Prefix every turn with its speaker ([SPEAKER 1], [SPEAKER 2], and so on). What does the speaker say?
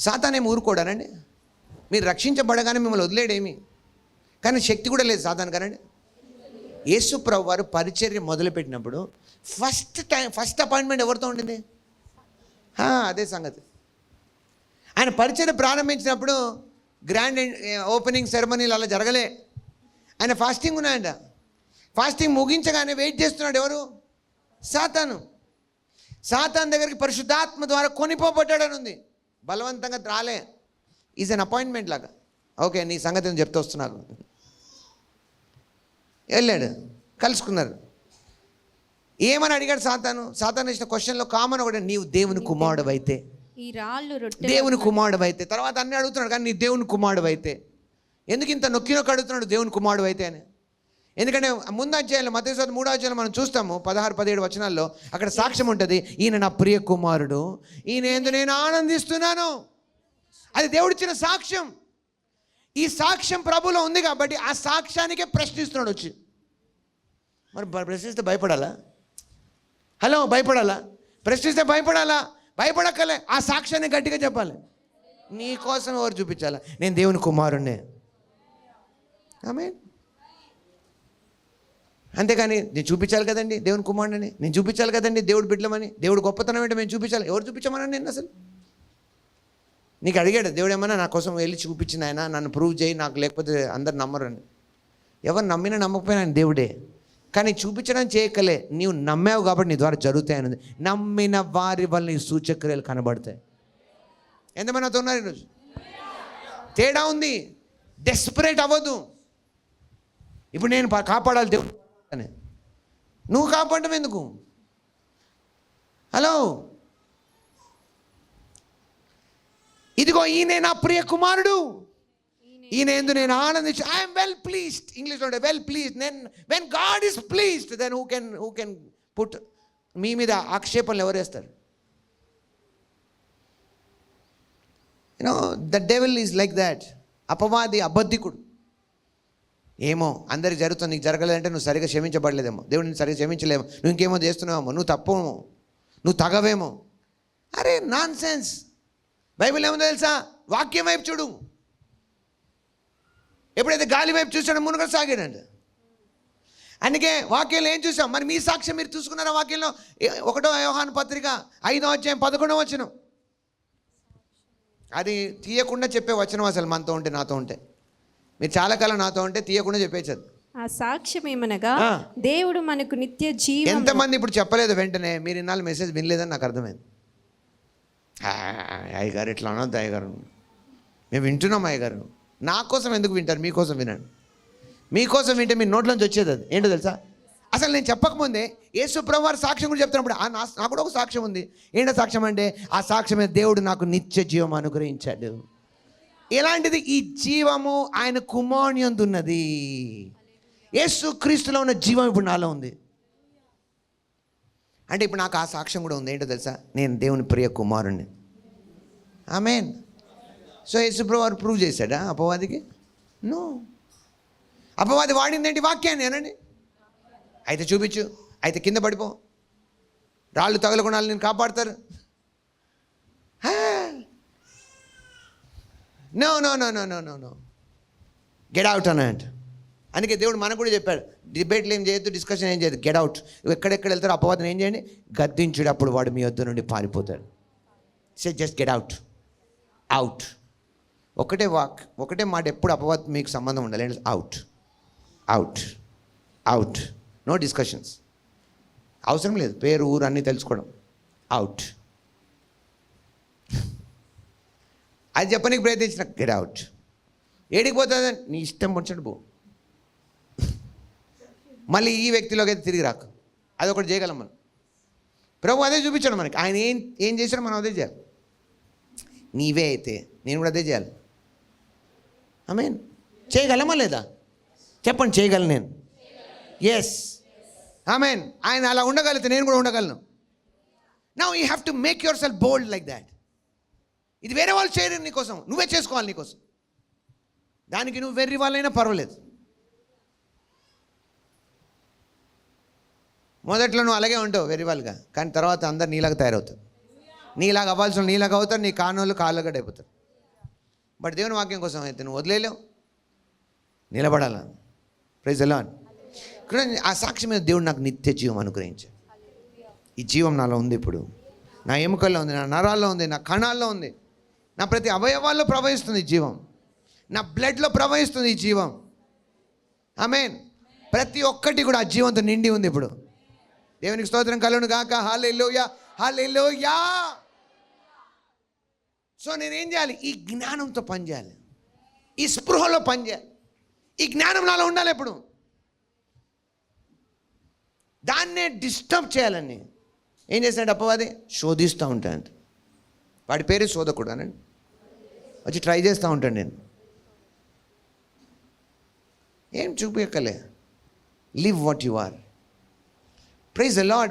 [SPEAKER 1] సాతానేమి ఊరుకోడానండి. మీరు రక్షించబడగానే మిమ్మల్ని వదిలేడేమి, కానీ శక్తి కూడా లేదు సాతాను కానండి. యేసు ప్రభు వారు పరిచర్య మొదలుపెట్టినప్పుడు ఫస్ట్ అపాయింట్మెంట్ ఎవరితో ఉండింది? అదే సంగతి. ఆయన పరిచర్య ప్రారంభించినప్పుడు గ్రాండ్ ఓపెనింగ్ సెరమనీలు అలా జరగలే. ఆయన ఫాస్టింగ్ ఉన్నాయంట. ఫాస్టింగ్ ముగించగానే వెయిట్ చేస్తున్నాడు ఎవరు? సాతాను. సాతాను దగ్గరికి పరిశుద్ధాత్మ ద్వారా కొనిపోబడ్డాడని ఉంది. బలవంతంగా రాలే. ఈజ్ అన్ అపాయింట్మెంట్ లాగా. ఓకే, నీ సంగతి నేను చెప్తూ వస్తున్నాను. వెళ్ళాడు, కలుసుకున్నారు. ఏమని అడిగాడు సాతాను? సాతాను ఇచ్చిన క్వశ్చన్లో కామన్ ఒకటి, నీవు దేవుని కుమారుడు అయితే,
[SPEAKER 2] ఈ రాళ్ళు
[SPEAKER 1] దేవుని కుమారుడు అయితే. తర్వాత అన్నీ అడుగుతున్నాడు, కానీ నీ దేవుని కుమారుడు అయితే. ఎందుకు ఇంత నొక్కి అడుగుతున్నాడు దేవుని కుమారుడు అయితే అని? ఎందుకంటే ముందు అధ్యాయంలో మత్తయి 3వ అధ్యాయంలో మనం చూస్తాము 16-17 వచనాల్లో అక్కడ సాక్ష్యం ఉంటుంది. ఈయన నా ప్రియ కుమారుడు, ఈయన యందు నేను ఆనందిస్తున్నాను. అది దేవుడిచ్చిన సాక్ష్యం. ఈ సాక్ష్యం ప్రభులో ఉంది కాబట్టి ఆ సాక్ష్యానికే ప్రశ్నిస్తున్నాడు వచ్చి. మరి ప్రశ్నిస్తే భయపడాలా? హలో, భయపడాలా? ప్రశ్నిస్తే భయపడాలా? భయపడక్కలే. ఆ సాక్ష్యాన్ని గట్టిగా చెప్పాలి. నీ కోసం ఎవరు చూపించాలా? నేను దేవుని కుమారుణ్ణే. ఆమేన్. అంతేగాని నేను చూపించాలి కదండి దేవుని కుమారుడని, నేను చూపించాలి కదండి దేవుడు బిడ్డలమని, దేవుడు గొప్పతనం ఏంటో మేము చూపించాలి. ఎవరు చూపించమని నేను అసలు నీకు అడిగాడు దేవుడు ఏమన్నా నా కోసం వెళ్ళి చూపించిన ఆయన నన్ను ప్రూవ్ చేయి, నాకు లేకపోతే అందరు నమ్మరని. ఎవరు నమ్మినా నమ్మకపోయినా ఆయన దేవుడే. కానీ చూపించడం చేయకలే, నీవు నమ్మావు కాబట్టి నీ ద్వారా జరుగుతాయన్నది. నమ్మిన వారి వల్ల నీ సూచక్రియలు కనబడతాయి. ఎంతమంది నాతో ఉన్నారు ఈరోజు? తేడా ఉంది. డెస్పరేట్ అవ్వద్దు. ఇప్పుడు నేను కాపాడాలి దేవుడు అని, నువ్వు కాపాడడం ఎందుకు? హలో, ఇదిగో ఈయన నా ప్రియ కుమారుడు, ఈయన యందు నేను ఆనందించి, ఐఎమ్ వెల్ ప్లీజ్డ్. ఇంగ్లీష్లో ఉంటే well pleased. When God is pleased then who can put me మీద ఆక్షేపణలు ఎవరు వేస్తారు? You know the devil is like that. అపవాది అబద్ధికుడు. ఏమో అందరికి జరుగుతుంది, నీకు జరగలేదంటే నువ్వు సరిగా క్షమించబడలేదేమో, దేవుడిని సరిగా క్షమించలేమో, నువ్వు ఇంకేమో చేస్తున్నావేమో, నువ్వు తప్పేమో, నువ్వు తగవేమో. అరే నాన్ సెన్స్. బైబిల్ ఏమో తెలుసా? వాక్యం వైపు చూడు. ఎప్పుడైతే గాలి వైపు చూసాడో మునుగడు సాగాడండి. అందుకే వాక్యంలో ఏం చూసాం? మరి మీ సాక్ష్యం మీరు చూసుకున్నారా? వాక్యంలో 1వ యోహాను పత్రిక 5వ అధ్యాయం 11వ వచనం. అది తీయకుండా చెప్పే వచనం అసలు మనతో ఉంటే, నాతో ఉంటే. మీరు చాలా కాలం నాతో ఉంటే తీయకుండా చెప్పేది.
[SPEAKER 2] ఆ సాక్ష్యం ఏమనగా దేవుడు మనకు నిత్య జీవం.
[SPEAKER 1] ఎంతమంది ఇప్పుడు చెప్పలేదు వెంటనే? మీరు ఇన్నాళ్ళు మెసేజ్ వినలేదని నాకు అర్థమైంది. అయ్యగారు ఇట్లా అనొద్దు అయ్యగారు, మేము వింటున్నాం అయ్యగారు. నా కోసం ఎందుకు వింటారు? మీకోసం వినండి. మీకోసం వింటే మీ నోట్లోంచి వచ్చేది అది ఏంటో తెలుసా? అసలు నేను చెప్పకముందే యేసు ప్రభువు వారి సాక్ష్యం గురించి చెప్తున్నప్పుడు నాకు కూడా ఒక సాక్ష్యం ఉంది. ఏంటో సాక్ష్యం అంటే, ఆ సాక్ష్యమే దేవుడు నాకు నిత్య జీవం అనుగ్రహించాడు. ఎలాంటిది? ఈ జీవము ఆయన కుమారుని యందు ఉన్నది. యేసు క్రీస్తులో ఉన్న జీవం ఇప్పుడు నాలో ఉంది. అంటే ఇప్పుడు నాకు ఆ సాక్ష్యం కూడా ఉంది. ఏంటో తెలుసా? నేను దేవుని ప్రియ కుమారుణ్ణి. ఆమేన్. సో యేసు ప్రభువు వారు ప్రూవ్ చేశాడా అపవాదికి? నో. అపవాది వాడింది ఏంటి? వాక్యాన్ని అనండి. అయితే చూపించు, అయితే కింద పడిపో, రాళ్ళు తగలకుండా నేను కాపాడతారు. No no no no no no no get out అన్నట్టు. అందుకే దేవుడు మనకు కూడా చెప్పాడు, డిబేట్లు ఏం చేయొద్దు, డిస్కషన్ ఏం చేయొద్దు, గెట్ అవుట్. ఎక్కడెక్కడ వెళ్తారో అపవాదం ఏం చేయండి? గద్దించుడప్పుడు వాడు మీ వద్ద నుండి పారిపోతాడు. Say just get out. Out. ఒకటే ఒకటే మాట ఎప్పుడు అపవాదం మీకు సంబంధం ఉండాలి. Out out out. No discussions. అవసరం లేదు పేరు ఊరు అన్నీ తెలుసుకోవడం. అవుట్. అది చెప్పడానికి ప్రయత్నించిన గెట్ అవుట్. ఏడికి పోతుంది? నీ ఇష్టం వచ్చినట్టు పో. మళ్ళీ ఈ వ్యక్తిలోకి అయితే తిరిగి రాకు. అదొకటి చేయగలం మనం. ప్రభు అదే చూపించాడు మనకి. ఆయన ఏం చేశాడో మనం అదే చేయాలి. నీవే అయితే నేను కూడా అదే చేయాలి. ఆమేన్. చేయగలమా లేదా? చెప్పండి, చేయగలను నేను. ఎస్, ఆమేన్. ఆయన అలా ఉండగలిగితే నేను కూడా ఉండగలను. Now you have to make your self bold like that. ఇది వేరే వాళ్ళు చేయరు నీకోసం, నువ్వే చేసుకోవాలి నీకోసం. దానికి నువ్వు వెర్రి వాళ్ళైనా పర్వాలేదు. మొదట్లో నువ్వు అలాగే ఉంటావు వెర్రి వాళ్ళుగా, కానీ తర్వాత అందరు నీలాగా తయారవుతావు. నీలాగా అవ్వాల్సిన నీలాగా అవుతారు, నీ కానోళ్ళు కాళ్ళగడ్డ అయిపోతారు. బట్ దేవుని వాక్యం కోసం అయితే నువ్వు వదిలేలేవు, నిలబడాల. Praise the Lord. ఇక్కడ ఆ సాక్షి మీద దేవుడు నాకు నిత్య జీవం అనుగ్రహించాడు. ఈ జీవం నాలో ఉంది, ఇప్పుడు నా ఎముకల్లో ఉంది, నా నరాల్లో ఉంది, నా కణాల్లో ఉంది, నా ప్రతి అవయవాల్లో ప్రవహిస్తుంది ఈ జీవం, నా బ్లడ్లో ప్రవహిస్తుంది ఈ జీవం. ఆమేన్. ప్రతి ఒక్కటి కూడా ఆ జీవంతో నిండి ఉంది ఇప్పుడు. దేవునికి స్తోత్రం కలుగును గాక. హల్లెలూయా, హల్లెలూయా. సో నేనేం చేయాలి? ఈ జ్ఞానంతో పనిచేయాలి, ఈ స్పృహలో పనిచేయాలి. ఈ జ్ఞానం నాలో ఉండాలి ఎప్పుడు. దాన్నే డిస్టర్బ్ చేయాలని ఏం చేస్తాడు అపవాది? శోధిస్తూ ఉంటాడు. వాడి పేరు శోధకుడు అనండి. వచ్చి ట్రై చేస్తూ ఉంటాను నేను. ఏం చూపించలే. Live what you are. Praise the lord.